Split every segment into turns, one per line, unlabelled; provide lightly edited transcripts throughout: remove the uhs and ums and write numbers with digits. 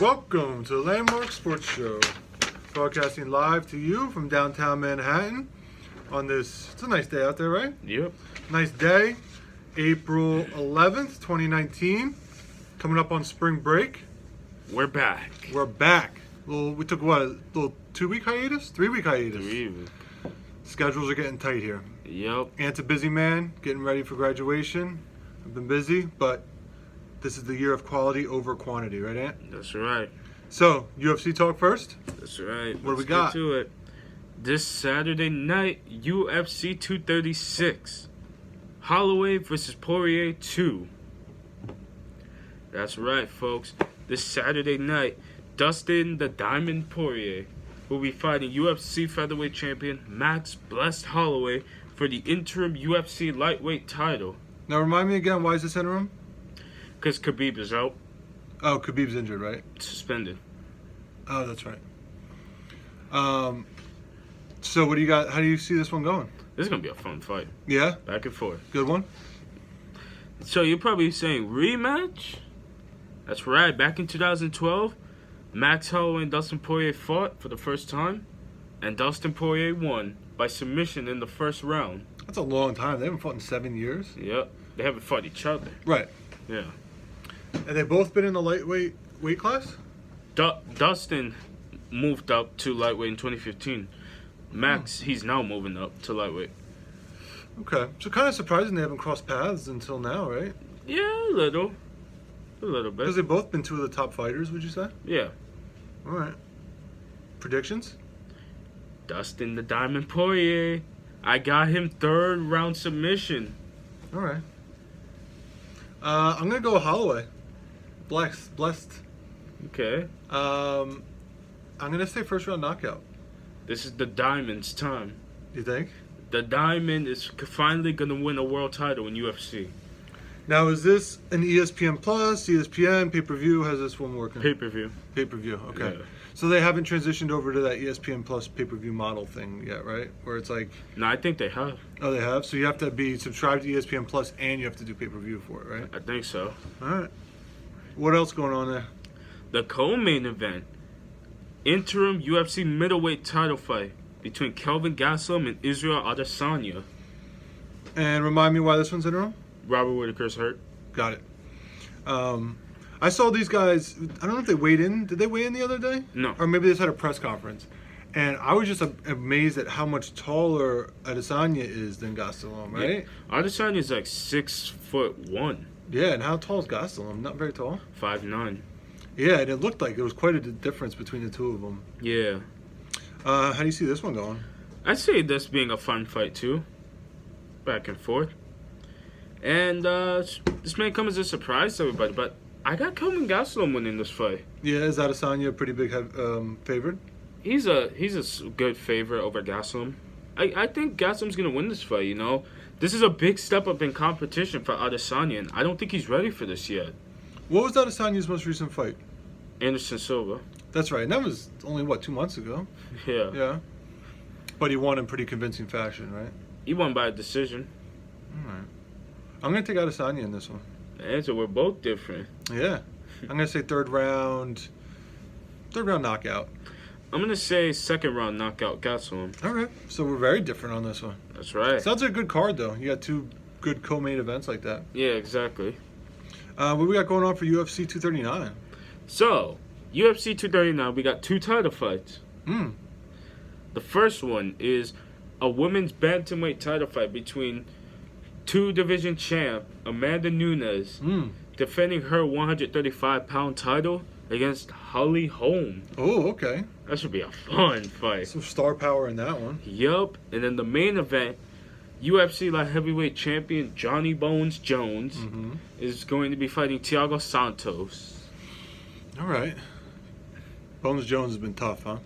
Welcome to the Landmark Sports Show, broadcasting live to you from downtown Manhattan on this, it's a nice day out there, right?
Yep.
Nice day, April 11th, 2019, coming up on spring break.
We're back.
We're back. We took what, a little 2-week hiatus? 3-week hiatus.
3 weeks.
Schedules are getting tight here.
Yep.
Ant's a busy man, getting ready for graduation. I've been busy, but this is the year of quality over quantity, right, Ant?
That's right.
So, UFC talk first?
That's right.
What do we got?
Get to it. This Saturday night, UFC 236. Holloway versus Poirier 2. That's right, folks. This Saturday night, Dustin the Diamond Poirier will be fighting UFC featherweight champion Max Blessed Holloway for the interim UFC lightweight title.
Now, remind me again, why is this interim?
Because Khabib is out.
Oh, Khabib's injured, right?
Suspended.
Oh, that's right. So what do you got? How do you see this one going?
This is going to be a fun fight.
Yeah?
Back and forth.
Good one?
So you're probably saying rematch? That's right. Back in 2012, Max Holloway and Dustin Poirier fought for the first time, and Dustin Poirier won by submission in the first round.
That's a long time. They haven't fought in 7 years.
Yep. They haven't fought each other.
Right.
Yeah.
And they both been in the lightweight weight class?
Dustin moved up to lightweight in 2015. Max, he's now moving up to lightweight.
Okay. So kind of surprising they haven't crossed paths until now, right?
Yeah, a little. A little bit.
Because they've both been two of the top fighters, would you say?
Yeah.
All right. Predictions?
Dustin the Diamond Poirier. I got him third round submission.
All right. I'm going to go Holloway. Blessed.
Okay.
I'm going to say first round knockout.
This is the Diamond's time.
You think?
The Diamond is finally going to win a world title in UFC.
Now, is this an ESPN Plus, ESPN, pay-per-view? How's this one working?
Pay-per-view.
Pay-per-view, okay.
Yeah.
So they haven't transitioned over to that ESPN Plus pay-per-view model thing yet, right? Where it's like...
No, I think they have.
Oh, they have? So you have to be subscribed to ESPN Plus and you have to do pay-per-view for it, right?
I think so.
All right. What else going on there?
The co-main event. Interim UFC middleweight title fight between Kelvin Gastelum and Israel Adesanya.
And remind me why this one's interim?
Robert Whittaker's hurt.
Got it. I saw these guys, I don't know if they weighed in. Did they weigh in the other day?
No.
Or maybe they just had a press conference. And I was just amazed at how much taller Adesanya is than Gastelum, right?
Yeah. Adesanya's like 6'1".
Yeah, and how tall is Gastelum? Not very tall.
5'9".
Yeah, and it looked like there was quite a difference between the two of them.
Yeah.
How do you see this one going?
I see this being a fun fight too. Back and forth. And this may come as a surprise to everybody, but I got Kelvin Gastelum winning this fight.
Yeah, is Adesanya a pretty big favorite?
He's a good favorite over Gastelum. I think Gastelum's gonna win this fight. You know, this is a big step up in competition for Adesanya, and I don't think he's ready for this yet.
What was Adesanya's most recent fight?
Anderson Silva.
That's right, and that was only 2 months ago.
Yeah.
Yeah. But he won in pretty convincing fashion, right?
He won by a decision.
All right. I'm gonna take Adesanya in this one.
And so we're both different.
Yeah. I'm gonna say third round knockout.
I'm gonna say second round knockout Gastelum.
All right. So we're very different on this one.
That's right.
Sounds like a good card though. You got two good co-main events like that.
Yeah, exactly.
What we got going on for UFC 239?
So, UFC 239, we got 2 title fights. The first one is a women's bantamweight title fight between 2-division champ Amanda Nunes defending her 135-pound title against Holly Holm.
Oh, okay.
That should be a fun fight.
Some star power in that one.
Yup. And then the main event, UFC light heavyweight champion Johnny Bones Jones is going to be fighting Thiago Santos.
All right. Bones Jones has been tough, huh?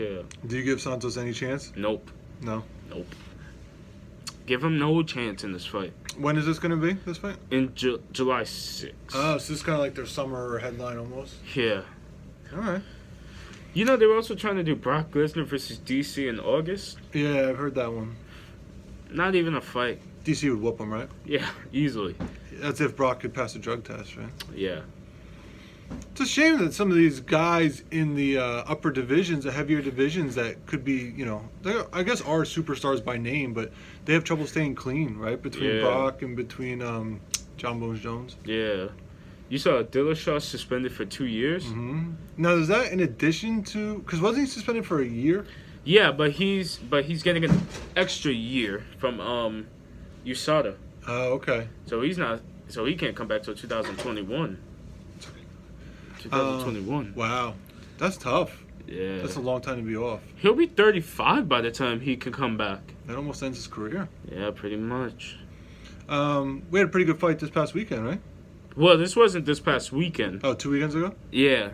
Yeah.
Do you give Santos any chance?
Nope.
No.
Nope. Give him no chance in this fight.
When is this going to be, this fight?
In July 6th.
Oh, so this is kind of like their summer headline almost?
Yeah.
All right.
You know, they were also trying to do Brock Lesnar versus DC in August.
Yeah, I've heard that one.
Not even a fight.
DC would whoop him, right?
Yeah, easily.
That's if Brock could pass a drug test, right?
Yeah.
It's a shame that some of these guys in the upper divisions, the heavier divisions, that could be, they I guess are superstars by name, but they have trouble staying clean, right? Between Brock and between John Bones Jones.
Yeah. You saw Dillashaw suspended for 2 years?
Mm-hmm. Now, is that in addition to... Because wasn't he suspended for a year?
Yeah, but he's getting an extra year from USADA.
Oh, okay.
So he can't come back till 2021. 2021.
Wow. That's tough.
Yeah.
That's a long time to be off.
He'll be 35 by the time he can come back.
That almost ends his career.
Yeah, pretty much.
We had a pretty good fight this past weekend, right?
Well, this wasn't this past weekend.
Oh, 2 weekends ago?
Yeah.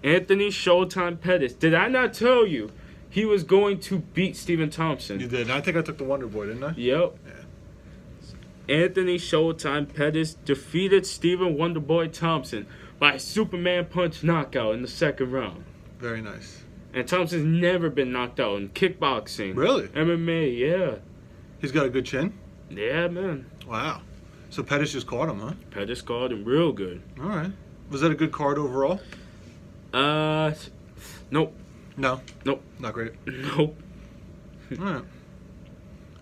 Anthony Showtime Pettis. Did I not tell you he was going to beat Stephen Thompson?
You did. I think I took the Wonder Boy, didn't I?
Yep. Yeah. Anthony Showtime Pettis defeated Stephen Wonderboy Thompson by a Superman punch knockout in the second round.
Very nice.
And Thompson's never been knocked out in kickboxing.
Really?
MMA, yeah.
He's got a good chin?
Yeah, man.
Wow. So Pettis just caught him, huh?
Pettis caught him real good.
All right. Was that a good card overall?
Nope.
No?
Nope.
Not great?
Nope.
All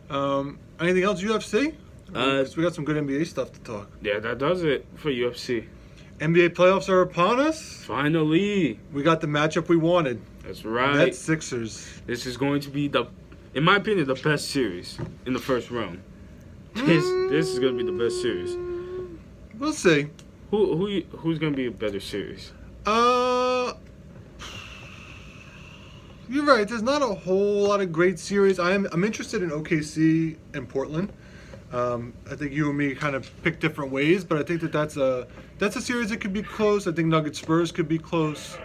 right. Anything else UFC? 'Cause we got some good NBA stuff to talk.
Yeah, that does it for UFC.
NBA playoffs are upon us.
Finally.
We got the matchup we wanted.
That's right.
Nets Sixers.
This is going to be in my opinion, the best series in the first round. This is going to be the best series.
We'll see.
Who's going to be a better series?
You're right. There's not a whole lot of great series. I'm interested in OKC and Portland. I think you and me kind of pick different ways, but I think that's a series that could be close. I think Nuggets Spurs could be close.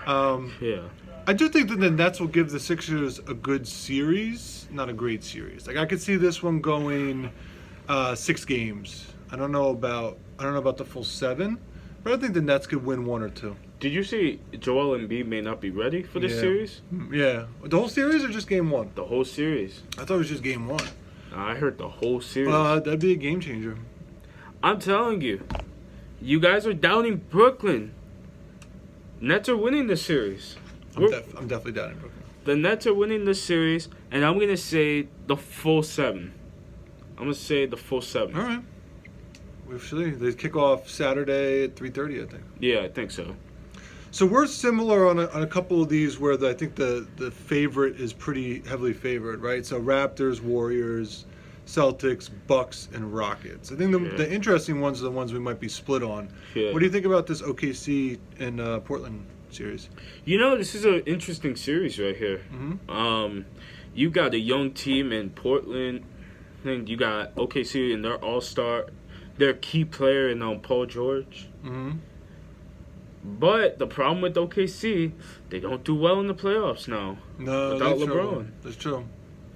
Yeah.
I do think that the Nets will give the Sixers a good series, not a great series. Like I could see this one going 6 games. I don't know about the full 7, but I think the Nets could win 1 or 2.
Did you see Joel Embiid may not be ready for this series?
Yeah. The whole series or just game 1?
The whole series.
I thought it was just game 1.
I heard the whole series.
That'd be a game changer.
I'm telling you, you guys are doubting Brooklyn. Nets are winning the series.
I'm definitely doubting Brooklyn.
The Nets are winning this series, and I'm going to say the full 7. I'm going to say the full 7.
All right. We'll see. They kick off Saturday at 3:30, I think.
Yeah, I think so.
So we're similar on a couple of these where I think the favorite is pretty heavily favored, right? So Raptors, Warriors, Celtics, Bucks, and Rockets. I think the interesting ones are the ones we might be split on.
Yeah.
What do you think about this OKC and Portland series?
This is an interesting series right here.
Mm-hmm.
You got a young team in Portland, and you got OKC and their all-star, their key player in Paul George.
Mm-hmm.
But the problem with OKC, they don't do well in the playoffs now.
No,
without
that's
LeBron.
True. That's true.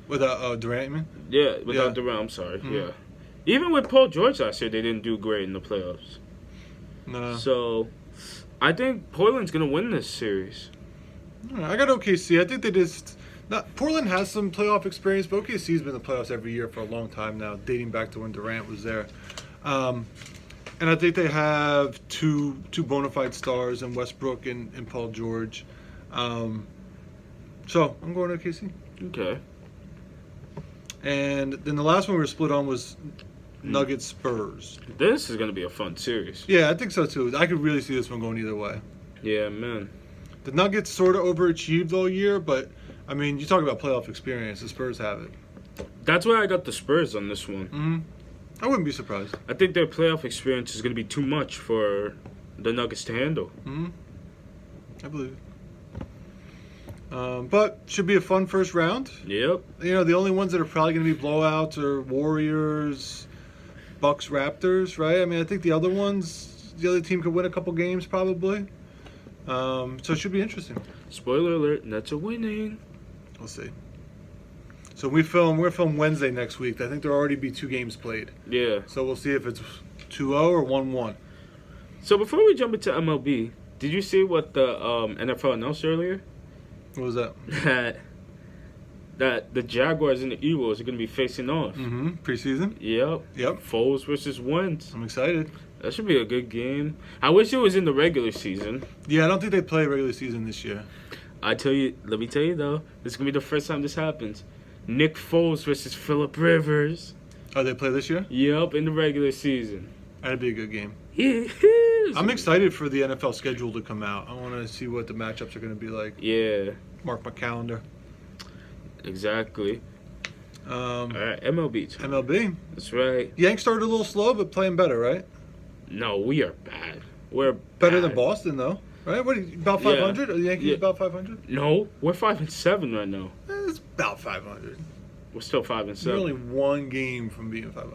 Without Durant, you mean?
Yeah, without Durant, I'm sorry.
Mm-hmm.
Yeah. Even with Paul George last year, they didn't do great in the playoffs.
No.
So, I think Portland's going to win this series.
I got OKC. I think they just... Portland has some playoff experience, but OKC's been in the playoffs every year for a long time now, dating back to when Durant was there. And I think they have two bona fide stars in Westbrook and Paul George. So I'm going to OKC.
Okay.
And then the last one we were split on was Nuggets Spurs.
This is going to be a fun series.
Yeah, I think so too. I could really see this one going either way.
Yeah, man.
The Nuggets sort of overachieved all year, but I mean, you talk about playoff experience. The Spurs have it.
That's why I got the Spurs on this one.
Mm-hmm. I wouldn't be surprised.
I think their playoff experience is going to be too much for the Nuggets to handle.
Mm-hmm. I believe it. But should be a fun first round.
Yep.
The only ones that are probably going to be blowouts are Warriors, Bucks, Raptors, right? I mean, I think the other team could win a couple games probably. So it should be interesting.
Spoiler alert, Nets are winning.
We'll see. So we're film Wednesday next week. I think there'll already be 2 games played.
Yeah.
So we'll see if it's 2-0 or 1-1.
So before we jump into MLB, did you see what the NFL announced earlier?
What was that?
That that the Jaguars and the Eagles are going to be facing off.
Mm-hmm. Preseason.
Yep. Foles versus Wentz.
I'm excited.
That should be a good game. I wish it was in the regular season.
Yeah, I don't think they play regular season this year.
Let me tell you though, this is going to be the first time this happens. Nick Foles versus Phillip Rivers.
Oh, they play this year?
Yep, in the regular season.
That'd be a good game.
Yeah.
I'm excited for the NFL schedule to come out. I want to see what the matchups are going to be like.
Yeah.
Mark my calendar.
Exactly. All right, MLB.
MLB.
That's right.
Yanks started a little slow, but playing better, right?
No, we are bad. We're
better
bad.
than Boston, though. Right? What? About 500?
Yeah.
Are the Yankees about 500?
No, we're 5-7 right now.
It's about 500.
We're still 5-7.
We're only one game from being 500.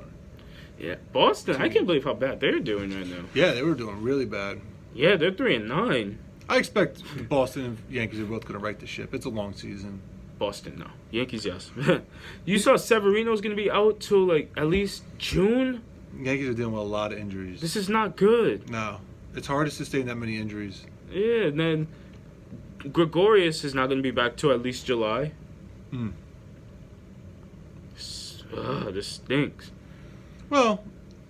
Yeah, Boston. I can't believe how bad they're doing right now.
Yeah, they were doing really bad.
Yeah, they're 3-9.
I expect Boston and Yankees are both going to right the ship. It's a long season.
Boston, no. Yankees, yes. You saw Severino's going to be out till like at least June.
Yankees are dealing with a lot of injuries.
This is not good.
No, it's hard to sustain that many injuries.
Yeah, and then Gregorius is not going to be back till at least July. This stinks.
Well,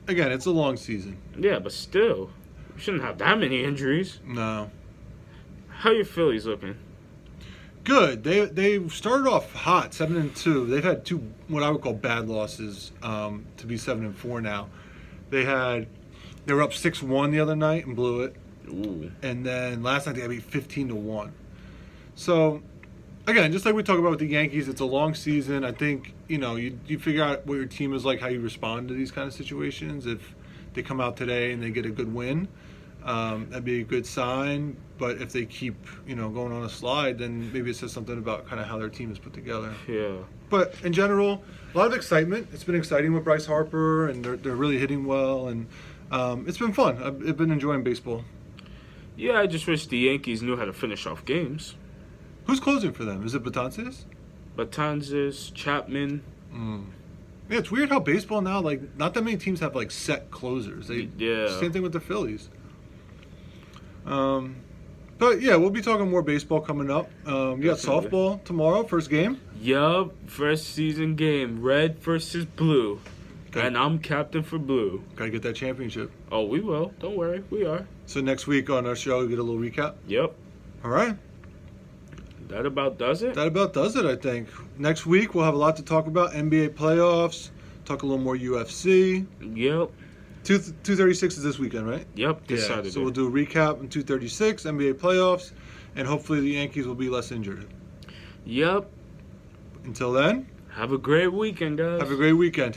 again, it's a long season.
Yeah, but still, we shouldn't have that many injuries.
No.
How are your Phillies looking?
Good. They started off hot, 7-2. They've had two what I would call bad losses to be 7-4 now. They were up 6-1 the other night and blew it.
Ooh.
And then last night they got beat 15-1. So again, just like we talk about with the Yankees, it's a long season. I think you figure out what your team is like, how you respond to these kind of situations. If they come out today and they get a good win, that'd be a good sign. But if they keep going on a slide, then maybe it says something about kind of how their team is put together.
Yeah.
But in general, a lot of excitement. It's been exciting with Bryce Harper, and they're really hitting well, and it's been fun. I've been enjoying baseball.
Yeah, I just wish the Yankees knew how to finish off games.
Who's closing for them? Is it Betances?
Betances, Chapman.
Yeah, it's weird how baseball now, like, not that many teams have like set closers. Same thing with the Phillies. But yeah, we'll be talking more baseball coming up. You got softball tomorrow, first game.
Yup, first season game, red versus blue.
Okay.
And I'm captain for blue.
Gotta get that championship.
Oh, we will. Don't worry, we are.
So next week on our show, we get a little recap.
Yep.
All right.
That about does it?
That about does it, I think. Next week, we'll have a lot to talk about. NBA playoffs, talk a little more UFC.
Yep.
236 is this weekend, right?
Yep, this Saturday.
So we'll do a recap on 236, NBA playoffs, and hopefully the Yankees will be less injured.
Yep.
Until then,
have a great weekend, guys.
Have a great weekend.